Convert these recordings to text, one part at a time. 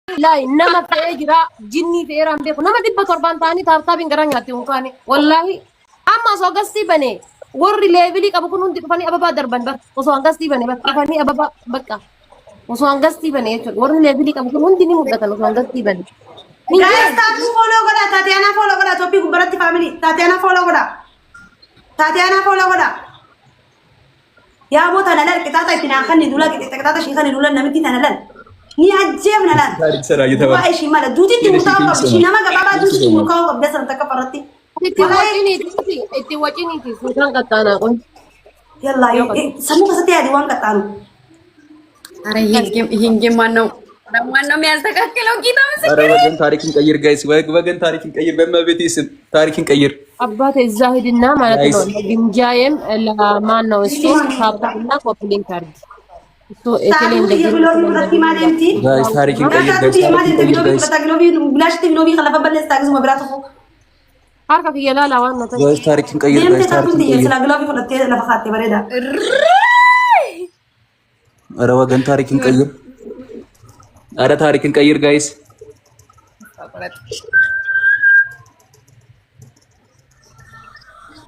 لا إنما في إجراء جني في إيران بيكو نما دبة تربان تاني تابين قرانياتي وكاني والله أما سو قصدي بني وري ليبلي كابو كنون دي كفاني أبابا دربان بك وسو قصدي بني بك كفاني أبابا بكا وسو قصدي بني وري ليبلي كابو كنون دي نمو دكان وسو قصدي بني guys tatu follow goda Tatiana follow goda topic barati family Tatiana follow goda ya bota nalal kitata itina khani dula kitata shi khani dula namiti tanalal ni ajeb nalal ታሪክ ስራ እየተባለ wa shi mala duti timutawa shi nama gaba duti timukawa gabda san takafarati إتي وجيني تي سودان كتانا قول yalla samu kasati adi wan katanu አረ ይሄን ማነው የሚያስተካክለው? ጌታ ኧረ ወገን ታሪክን ቀይር ጋይስ፣ ወገን ታሪክን ቀይር። በመቤቴ ስም ታሪክን ቀይር። አባቴ እዛ ሂድና ማለት ነው ግምጃዬም ለማን ነው እሱ ታብታና ኮፕሊንግ አድርግ እሱ እቴሌ እንደዚህ ጋይስ ታሪክን ቀይር አርካ ከየላላ ዋና ጋይስ ታሪክን ቀይር ጋይስ ታሪክን ቀይር። ኧረ ወገን ታሪክን ቀይር። ኧረ ታሪክን ቀይር ጋይስ።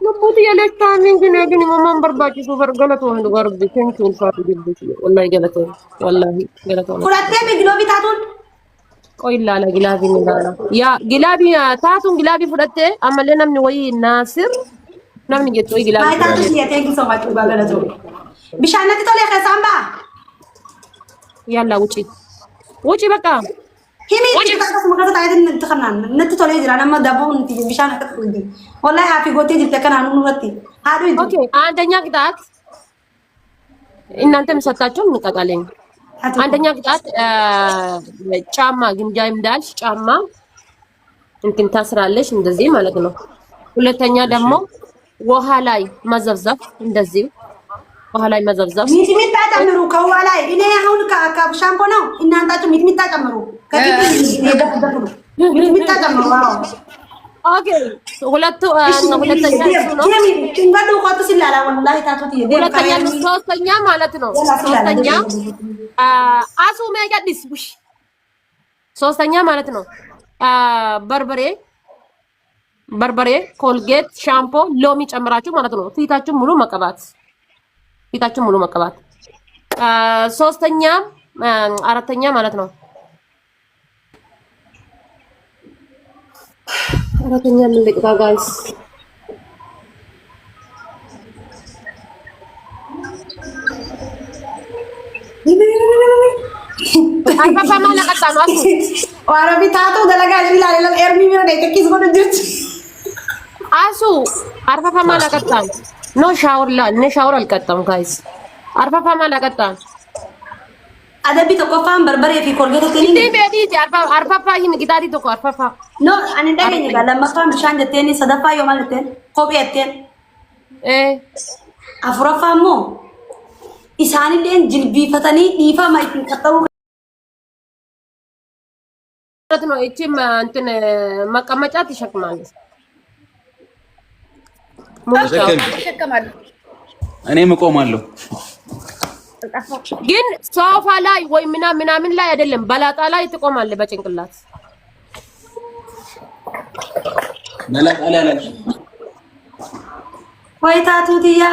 ነቦት ያለታሚን ግን ማማን በርባጭ ሱፐር ገለቶ ወንድ ጋርብ ቴንክ ዩ ፋቱ ዲብት ወላሂ ገለቶ ወላሂ ገለቶ ሁለቴ ግሎቢ ታቱን ቆይላ ለግላቢ ንላላ ያ ግላቢ ታቱን ግላቢ ፍለቴ አመለ ነምን ወይ ናስር ነምን ጀቶ ወይ ግላቢ አይ ታቱ ቴንክ ዩ ሶ ማች ባገለቶ ቢሻነት ቶለ ከሳምባ ያላ ውጪ በቃ ሂሚ ተከታተስ መከታ አይደን እንትከናን ነትቶለ ይዝራና ማዳቦን እንት ቢሻና ተከትልዲ ወላሂ ሃፊ ጎቴ ጅተከናኑ ኑረቲ አዱ ኦኬ አንደኛ ቅጣት እናንተም ሰጣችሁ እንቀጣለን። አንደኛ ቅጣት ጫማ ግምጃ እንዳልሽ ጫማ እንትን ታስራለሽ እንደዚህ ማለት ነው። ሁለተኛ ደግሞ ውሃ ላይ መዘፍዘፍ እንደዚህ ውሃ ላይ መዘፍዘፍ ሚጥሚጣ ጨምሩ ከውሃ ላይ እኔ አሁን ከሻምፖ ነው እናንታችሁ ሚጥሚጣ ጨምሩ ሚጥሚጣ ጨምሩ ኦኬ ሁለተኛ እሱ ነው እንግዲህ ቆጥ ሲላላ ወላሂ ታቱት ሁለተኛ ሶስተኛ ማለት ነው። ሶስተኛ አሱ መያዲስ ቡሽ ሶስተኛ ማለት ነው። በርበሬ ኮልጌት ሻምፖ ሎሚ ጨምራችሁ ማለት ነው። ፊታችሁ ሙሉ መቀባት ሶስተኛ አራተኛ ማለት ነው። አራተኛ ምን ልቅጣ ጋይስ አርፋፋ ማለ ቀጣ ነው አሱ አረቢ ታቱ ደለጋሽ ይላል ኤርሚ ቢሮ ደቂስ ጎደ ጅርት አሱ አርፋፋ ማለ ቀጣ ነው ሻወር አልቀጣም ጋይስ አርፋፋ ማለ ቀጣ አደቢ ተቆፋን በርበሬ ፊ ኮልጌት ተኒ ቤዲ አርፋፋ ይም ጊታዲ ተቆ አርፋፋ ኖ አን እንደገኝ ጋር ለማፋም ሻን ደተኒ ሰደፋ የማለተን ኮቢያተን አፍራፋሞ ኢሳኒለን ጅልቢ ፈተኒ ዲፋ ማይትን ቀጠሩ ነው። እቺም እንትን መቀመጫ ትሸክማለች። እኔም እቆማለሁ ግን ሶፋ ላይ ወይ ምናምን ላይ አይደለም፣ በላጣ ላይ ትቆማለህ። በጭንቅላት መላጣ ላይ አላልሽ ወይ ታቱትያ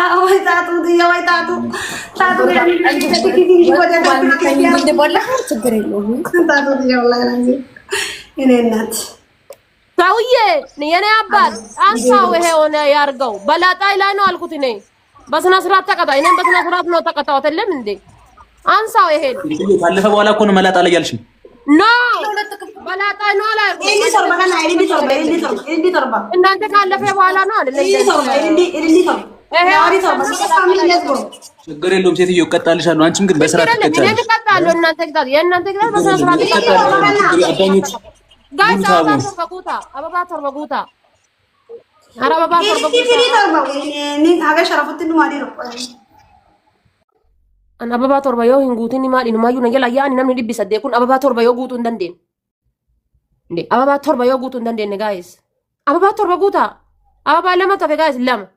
ችግር የለውም። እኔ እናት ሰውዬ የኔ አባት አንሳው ይሄ ሆነ ያርገው። በላጣ ላይ ነው አልኩት እኔ። በስነ ስርዓት ተቀጣ። እኔም በስነ ስርዓት ነው ተቀጣው። አይደለም እንዴ? አንሳው ይሄ ካለፈ በኋላ እኮ ነው መላጣ ላይ ያልሽኝ። ኖ በላጣ ነው ላይ እንዴ ሰርባ ካና እንዴ ሰርባ እናንተ ካለፈ በኋላ ነው አይደል? ችግር የለውም ሴትዮ እቀጣልሻለሁ። አንቺም ግን በስርዓት ትቀጫለሽ። እኔ እቀጣለሁ። እናንተ ቅጣት የእናንተ ቅጣት በስነ ስርዓት ትቀጣለሽ። አዳኞች ጋይስ አበባ ተርበጉታ አረባ an ababa torba yoo hin guutin maal inumayyuu na jala yaani namni dhibbi saddeet kun ababa torba yoo guutuu hin dandeenye. Nde ababa torba yoo guutuu hin dandeenye gaayis. Ababa torba guutaa. Ababa lama tafe gaayis lama.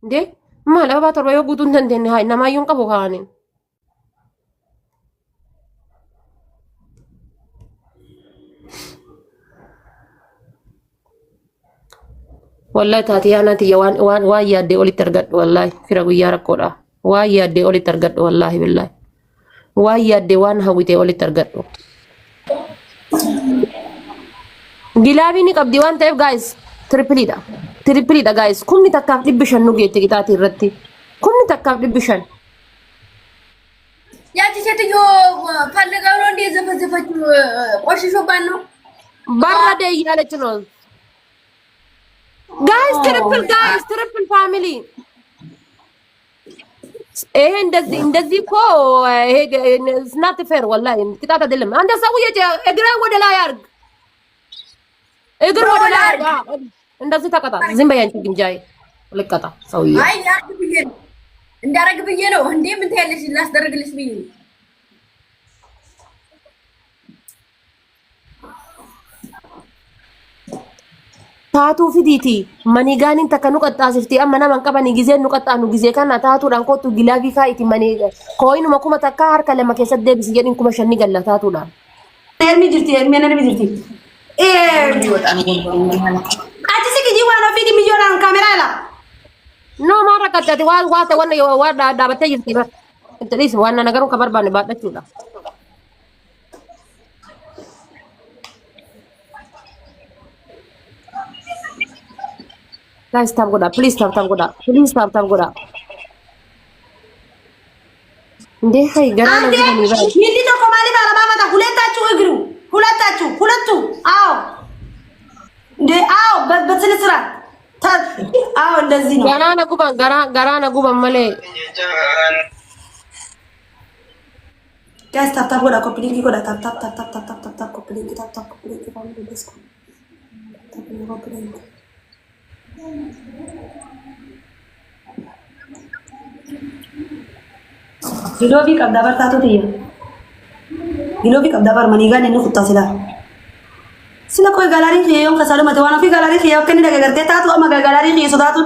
Nde maal ababa torba yoo guutuu hin dandeenye haa namayyuu hin qabu kaaniin. والله تاتيانا تي وان وايا دي اولي ترقد والله فرقوا يا ركولا وايا دي اولي ترقد والله بالله وايا دي وان هويتي اولي ترقد جلابيني قبدي وان تايب جايز تريبلي دا جايز كمني تكاف دبشن نوجيتي كتاتي رتي كمني تكاف دبشن يا تيجي فلقوا لون دي زفزفت ቆሽሾ ባኖ برا دي ያለች ነው ጋይስ ትሪፕል ፋሚሊ ይሄ እንደዚህ እኮ ይሄ ስናት ፌር ወላሂ ቅጣት አይደለም። አንተ ሰውዬ እግር ወደ ላይ አርግ፣ እግር ወደ ላይ አርግ። እንደዚህ ተቀጣ። ዝም በይ አንቺ ግንጃይ ልቀጣ ሰውዬ። አይ ያርግ ብዬ ነው እንዳረግ ብዬ ነው እንዴ ምን ታያለሽ? ላስደርግልሽ ብዬ ነው። taatu fiditi maniganin takanu qaxasifti amma naman qabani gizeen nu qaxanu gizee kana taatuudhaan kootu gilaabii kaa'iti maniga kooyinuma kuma takka harka lama keessatti deebisi jedhin kuma shanni galla taatuudhaan. Elmi jirti achi si kiji waan ofii dhimmijoodhaan kaameraa ila. No maara qaxxati waa dhaabattee jirti bar intalis waan nagaruun ka barbaanne baadhachuudha. Guys, tap goda. Please tap goda. Please tap goda. Nde hai garana gida ni ba. Hindi to komali bara baba ta huletachu egru. Hulatu. Aw. Nde aw batsene sira. Ta aw እንደዚህ ነው. garana guban male. Guys, tap goda complete goda tap complete tap complete family disco. Tap complete. Gilobi kabdabar taatu tiya. Gilobi kabdabar maniga nenu kutta sila koi galari khiye yon kasalu matwana fi galari khiye kani daga garte taatu ama galari khiye sodatu.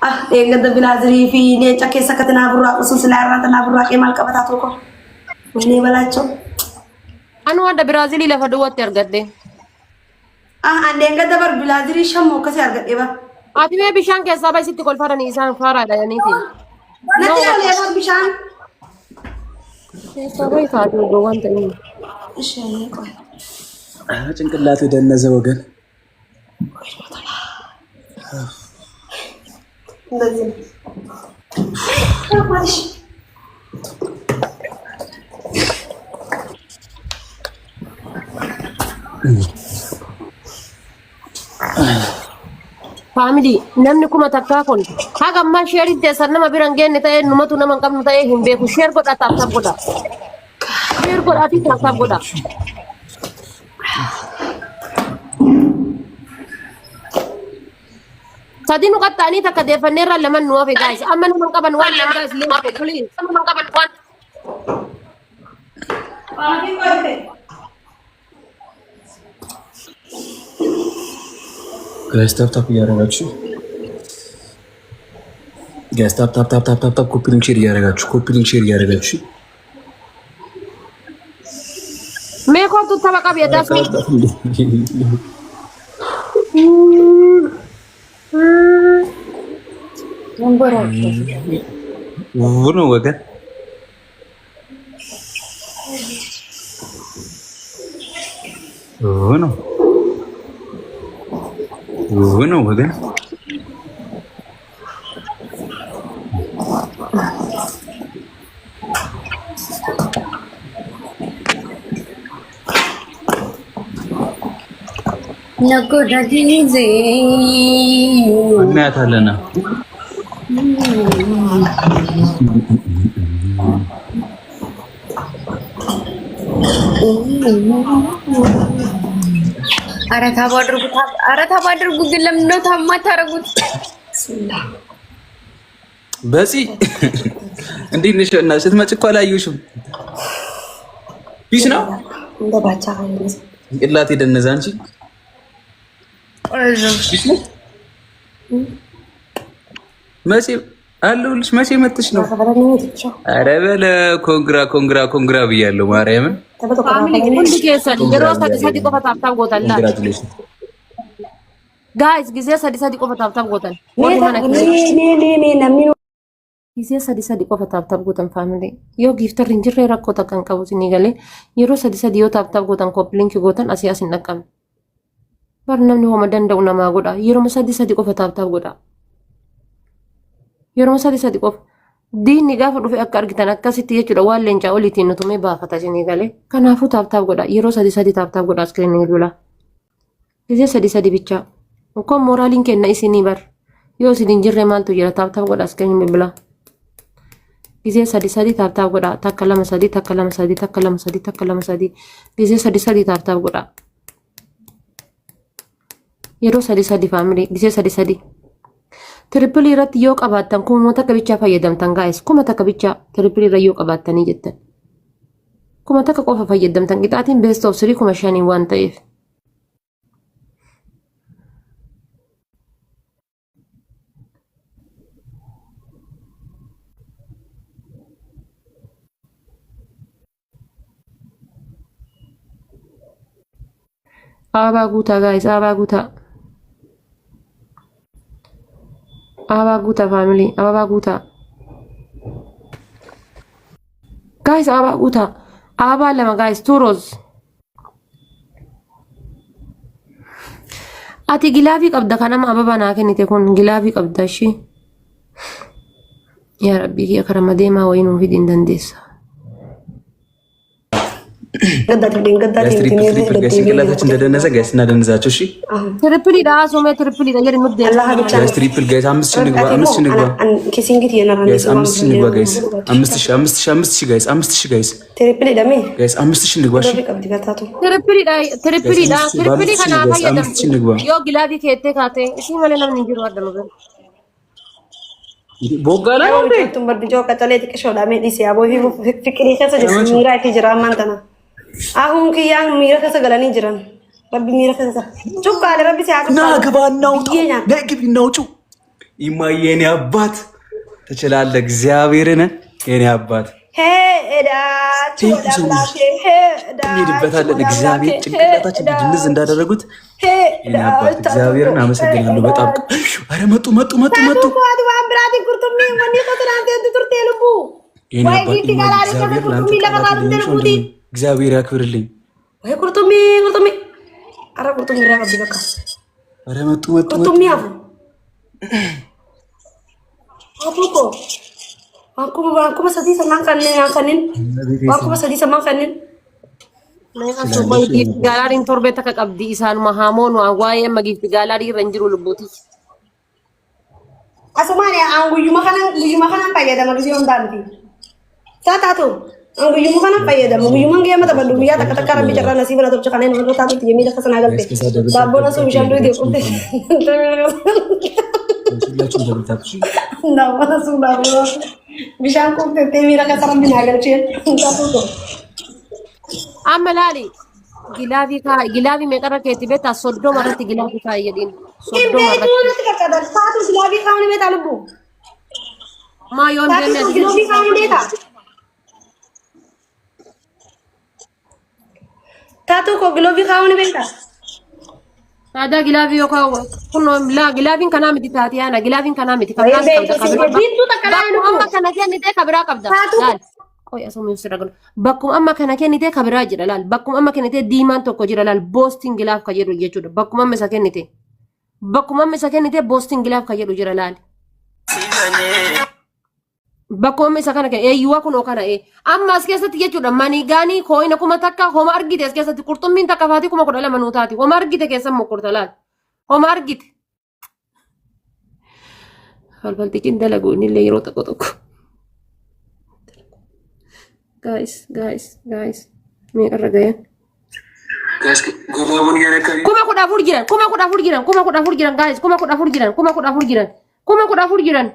Ah engad bilazri fi ne chakke sakatna burra usul silarna burra ke mal kabataatu ko. Mune balacho. Anu ada Brazil la faduwat ergadde. Ande engad bar bilazri shammo kasi ergadde ba. Ati me bishan ke sabai sitti kol farani isan fara da yani ti. Nati ole bar bishan. Sabai taatu do wanta ni. Ishe ko. ጭንቅላቱ ደነዘ ወገን እንደዚህ family namni kuma takka kon haga ma share te sanama birangen ne tay numatu naman kam tay himbe ku share ko tap goda share ko ati tap goda sadinu qattani takka defanera laman nuwa guys amma naman kaban wan guys lima pe please sama naman kaban wan Paano ko ጋይስ ታፕ እያደረጋችሁ ጋይስ ታፕ ኮፒ ሊንክ ሼር እያደረጋችሁ ሜኮ ቱ ተበቃ ቢያዳስ ነው ወገን ነው ወገን ነጎዳ ጊዜ እናያታለና ኧረ ታብ አድርጉት ግን ለምንድን ነው ታብ የማታደርጉት? በፂ እንዴት ነሽ? እና ስትመጪ እኮ አላየሁሽም። ፒስ ነው እንደባቻ ቅላቴ ደነዛ አንቺ ፒስ ነው መቼ አለሁልሽ። መቼ መጥተሽ ነው? ኧረ በለ ኮንግራ ብያለሁ ማርያምን guys gisee sadi qofa taaf gootan Mee namni gisee sadi qofa taaf gootan family yoo giftarri hin jirre rakkoo takkan qabu isinii galee yeroo sadi yoo taaf gootan link gootan asii asin dhaqqabne bar namni homa danda'u namaa godha yeroo sadi qofa taaf godha yeroo sadi qofa diinni gaafa dhufe akka argitan akkasitti jechuudha waan leencaa oliitiin nutumee baafata isinii galee kanaafuu taaf godha yeroo sadi taaf godha iskiriinii dula gisee sadi bichaa kun moraaliin kenna isinii bar yoo isin hin jirre maaltu jira taaf godha iskiriinii bilbilaa gisee sadi taaf godha takka lama sadi gisee sadi taaf godha yeroo sadi family gisee sadi Triple irratti yoo qabaattan kuma takka bichaa fayyadamtan guys kuma takka bichaa triple irra yoo qabaattanii jettan kuma takka qofa fayyadamtan qixaatiin best of 3 kuma 5 waan ta'eef abaa guutaa guys abaa guutaa family abaa guutaa guys abaa guutaa abaa lama guys turos ati gilaafii qabda kanama ababa naa kennite kun gilaafii qabda ishee yaa rabbii kiyya karama deemaa wayii nuuf hidhiin dandeessa ጭንቅላታችን እንደደነሰ ጋይስ እናደንዛቸው። እሺ ትሪፕል ዳ ሶሜ ትሪፕል ዳ የሪ ምድ ጋይስ ትሪፕል ጋይስ 5000 ንግባ 5000 ንግባ ጋይስ 5000 ንግባ ጋይስ 5000 ጋይስ 5000 ጋይስ ትሪፕል ዳ ሜ ጋይስ 5000 ንግባ። እሺ ትሪፕል ከና fayyadam yo gilabi kette kaate isi male namni jiru adama ben ቦጋላ ነው እንዴ ቱምበር ቢጆ ቀጠለ ጥቅሾዳ ሜ ዲሲ አቦ ፍቅሪ ከሰ ጀስ ሚራ ትጅራ ማንተና አሁን ከያን ሚራ ከሰ ገላኒ ጅራን ረቢ ሚራ ከሰ ጩቃ ረቢ ሲያቀ ና ግባናው ነግቢ ነው ጩ ይማየኔ አባት ትችላለህ እግዚአብሔርን የኔ አባት ሄዳ ጩዳላቴ ሄዳ እንሄድበታለን እግዚአብሔር ጭንቅላታችን ድንዝ እንዳደረጉት የኔ አባት እግዚአብሔርን አመሰግናለሁ በጣም አረ መጡ ብራቲ ኩርቱሚ ወኒ ቆጥራንቴ ትርቴ ልቡ ወይ ጊቲ ጋላሪ ኩርቱሚ ለቀጣሉ ልቡቲ እግዚአብሔር ያክብርልኝ ወይ ኩርቱሚ አረ ኩርቱሚ ረጋቢ በቃ አረ መጡ ኩርቱሚ አፉኮ Aku sadi senang kanin. Aku sadi senang kanin. Aku bagi galarin torbe tak kabdi isan mahamon wawai magi galari ranjiru lubuti. Asumane ang guyu makanan pa yada magisi on danti. Tata tu. Ang guyu makanan pa yada guyu mangge mata bandu ya tak kara bicara nasi bala tu cakanen menurut tatu dia mila kesana galte. Babo nasu misal dia kunte. ሁላችሁም ተብታችሁ Nama nasu babo. Bishaan kunte te mila kesana binagalchen. Tatu. Amalali gilabi mekara keti beta soddo marati gilabi ka yedin soddo marati. Ibe tu nanti kakadar satu gilabi kawan beta lebu. Ma yon dene gilabi kawan beta. Tatu ko gilabi kawan beta. Ada gilabi yo ka kuno la gilabin kana miti tatiana gilabin kana miti kabra kabra. Bintu takala no. Amma kana kenni te kabra kabda. Lal. Oy asumi usiragun. Bakkum amma kana kenni te kabra jira lal. Bakkum amma kenni te diiman tokko jira lal. Boosting gilaf ka jedhu jechuudha. Bakkum amma isa kenni te. Bakkum amma isa kenni te boosting gilaf ka jedhu jira lal. Bakkum amma isa kana eeyyuwa kun kana amma as keessatti jechuudha manigaanii kooyina kuma takka homa argite as keessatti qurxummiin takka faati kuma 12 nuutaati. Homa argite keessan mokkorta lal. Homa argite. Halbalti kin dalagu inillee yeroo tokko. Guys. Me arragayan. ጋይስ ጎባቡን ያነካኝ kuma kuda furgiran guys kuma kuda furgiran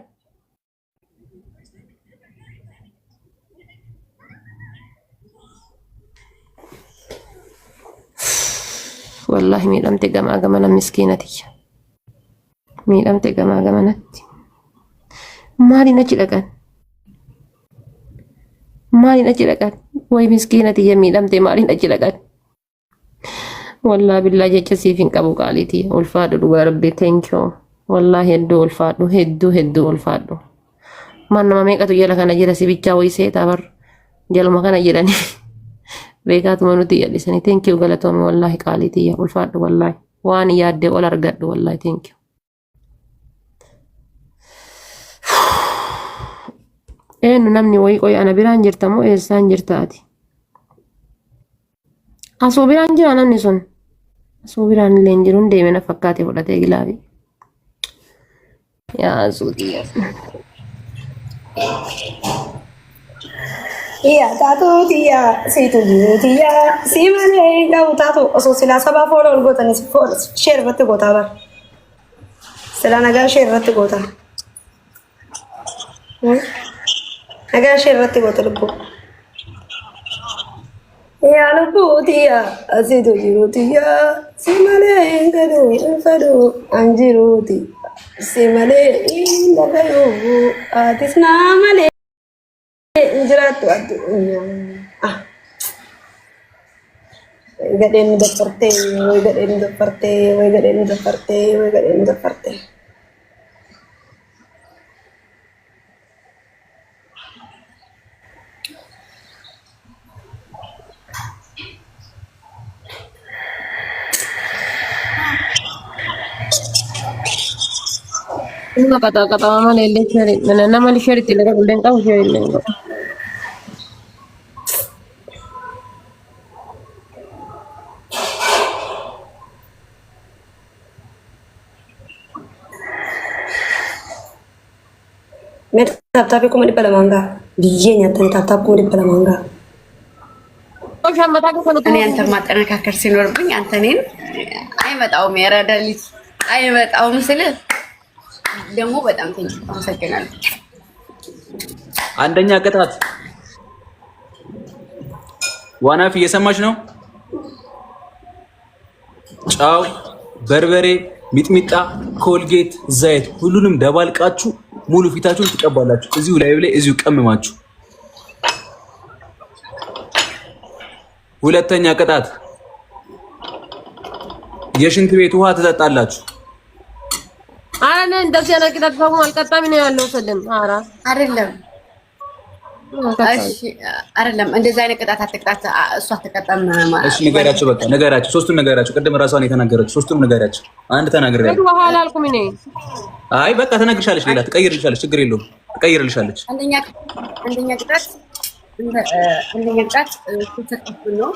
wallahi miidhamte gamaa gamana miskiinatiyya miidhamte gamaa gamanatti maaliin achi dhaqan way miskiinatiyya miidhamte maaliin achi dhaqan والله بالله جيتش سيفين كابو قاليتي والفادو ربي ثانك يو والله هدو والفادو هدو والفادو ما نما ميقاتو يلا كان جيرا سيبيتشا ويسي تابر جلو ما كان جيراني بيكاتو منوتي يلي سني ثانك يو غلطومي والله قاليتي والفادو والله واني يادي ولا رغد والله ثانك يو إنه نمني ويقوي أنا بيران جرتمو إنسان جرتاتي أصو بيران جرا نمني سن أصو بيران لين جرون ديمنا فكاتي ولا تيجلابي يا زودي Iya, tato tia, situ dulu tia, si mana kau tato, so sila sabah follow gota ni follow, share batu gota bar, sila naga share batu gota, naga share batu gota lupu, iya lupu tia, situ dulu tia, si mana kau anjiru tia, si mana kau atis nama le. Jiraatu addunyaa gadheen dafartee way gadheen dafartee Una kata-kata mama lele cari, nama li cari tidak boleh kau cari lele. मैं tapi ko mali pala manga diye nyata tap ko mali pala manga Kau sama tak kau እኔ አንተ ማጠናከር ሲኖርብኝ አንተ እኔን አይመጣውም የረዳ ልጅ አይመጣውም ስልህ ደግሞ በጣም አመሰግናለሁ። አንደኛ ቅጣት ዋናፊ እየሰማች ነው። ጫው፣ በርበሬ፣ ሚጥሚጣ፣ ኮልጌት፣ ዘይት ሁሉንም ደባልቃችሁ ሙሉ ፊታችሁን ትቀባላችሁ። እዚሁ ላይ እዚሁ ቀምማችሁ። ሁለተኛ ቅጣት የሽንት ቤት ውሃ ትጠጣላችሁ። አረ እንደዚህ አይነት ቅጣት ደግሞ አልቀጣም ነው ያለው ሰደም አራ አይደለም እሺ አይደለም እንደዚህ አይነት ቅጣት አትቅጣት እሷ አትቀጣም ማለት እሺ ንገራችሁ በቃ ንገራችሁ ሶስቱን ንገራችሁ ቅድም ራሷን የተናገረችው ሶስቱን ንገራችሁ አንድ ተናግሬያለሁ በኋላ አልኩም እኔ አይ በቃ ተናግርሻለች ሌላ ትቀይርልሻለች ችግር የለውም ትቀይርልሻለች አንደኛ ቅጣት ተጠቅሙ ነው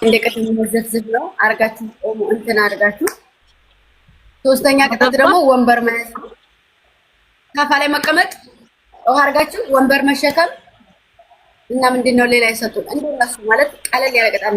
እንደ ቅድም መዘፍዘፍ ነው አርጋችሁ ቆሙ እንትን አርጋችሁ ሶስተኛ ቅጣት ደግሞ ወንበር መያዝ ካፋ ላይ መቀመጥ ውሃ አርጋችሁ ወንበር መሸከም እና ምንድነው ሌላ ይሰጡን እንደነሱ ማለት ቀለል ያለ ቅጣት